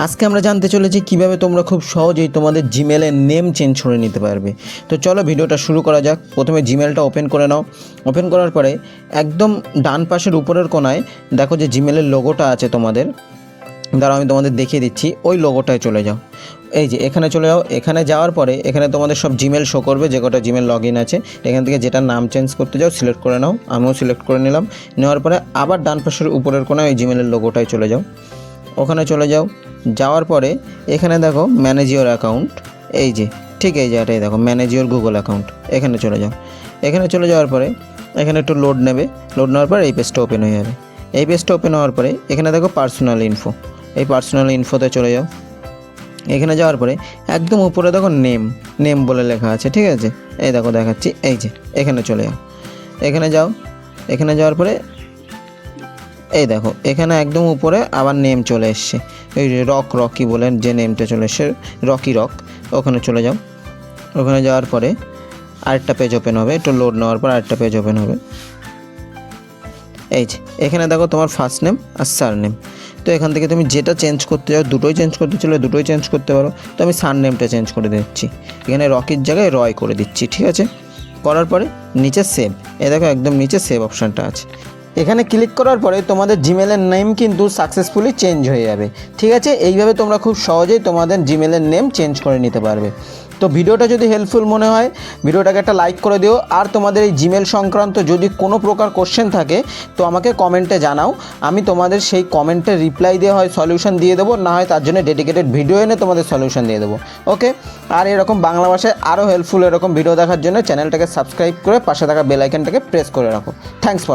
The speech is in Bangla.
আজকে আমরা জানতে চলেছি কিভাবে তোমরা খুব সহজেই তোমাদের জিমেলের নেম চেঞ্জ করে নিতে পারবে। তো চলো ভিডিওটা শুরু করা যাক। প্রথমে জিমেলটা ওপেন করে নাও। ওপেন করার পরে একদম ডান পাশের উপরের কোণায় দেখো যে জিমেলের লোগোটা আছে তোমাদের, দাঁড়াও আমি তোমাদের দেখিয়ে দিচ্ছি। ওই লোগোটায় চলে যাও, এই যে এখানে চলে যাও। এখানে যাওয়ার পরে এখানে তোমাদের সব জিমেল শো করবে, যে কটা জিমেল লগ ইন আছে। এখান থেকে যেটা নাম চেঞ্জ করতে যাও সিলেক্ট করে নাও। আমিও সিলেক্ট করে নিলাম। নেওয়ার পরে আবার ডান পাশের উপরের কোণায় ওই জিমেলের লোগোটায় চলে যাও, ওখানে চলে যাও। যাওয়ার পরে এখানে দেখো ম্যানেজ ইওর অ্যাকাউন্ট, এই যে ঠিক এই জায়গাটাই দেখো ম্যানেজ ইওর গুগল অ্যাকাউন্ট, এখানে চলে যাও। এখানে চলে যাওয়ার পরে এখানে একটু লোড নেবে। লোড নেওয়ার পর এই পেজটা ওপেন হয়ে যাবে। এই পেজটা ওপেন হওয়ার পরে এখানে দেখো পার্সোনাল ইনফো, এই পার্সোনাল ইনফোতে চলে যাও। এখানে যাওয়ার পরে একদম উপরে দেখো নেম বলে লেখা আছে, ঠিক আছে? এই দেখো দেখাচ্ছি, এই যে এখানে চলে যাও। এখানে যাও। এখানে যাওয়ার পরে এই দেখো এখানে একদম উপরে আবার নেম চলে এসছে, এই রকি বলেন যে নেমটা চলে এসছে, রকি। ওখানে চলে যাও। ওখানে যাওয়ার পরে আরেকটা পেজ ওপেন হবে, একটু লোড নেওয়ার পর আরেকটা পেজ ওপেন হবে। এই যে এখানে দেখো তোমার ফার্স্ট নেম আর সার নেম। তো এখান থেকে তুমি যেটা চেঞ্জ করতে চাও, দুটোই চেঞ্জ করতে চলে দুটোই চেঞ্জ করতে পারো। তো আমি সার নেমটা চেঞ্জ করে দিচ্ছি, এখানে রকির জায়গায় রয় করে দিচ্ছি, ঠিক আছে? করার পরে নিচে সেভ, এই দেখো একদম নিচে সেভ অপশানটা আছে। এখানে ক্লিক করার পরে তোমাদের জিমেলের নেম কিন্তু সাকসেসফুলি চেঞ্জ হয়ে যাবে, ঠিক আছে? এইভাবে তোমরা খুব সহজেই তোমাদের জিমেলের নেম চেঞ্জ করে নিতে পারবে। তো ভিডিওটা যদি হেল্পফুল মনে হয় ভিডিওটাকে একটা লাইক করে দিও। আর তোমাদের এই জিমেল সংক্রান্ত যদি কোনো প্রকার কোশ্চেন থাকে তো আমাকে কমেন্টে জানাও, আমি তোমাদের সেই কমেন্টের রিপ্লাই দিয়ে হয় সলিউশন দিয়ে দেবো, না হয় তার জন্য ডেডিকেটেড ভিডিও এনে তোমাদের সলিউশন দিয়ে দেবো, ওকে? আর এরকম বাংলা ভাষায় আরও হেল্পফুল এরকম ভিডিও দেখার জন্য চ্যানেলটাকে সাবস্ক্রাইব করে পাশে থাকা বেল আইকনটাকে প্রেস করে রাখো। Thanks for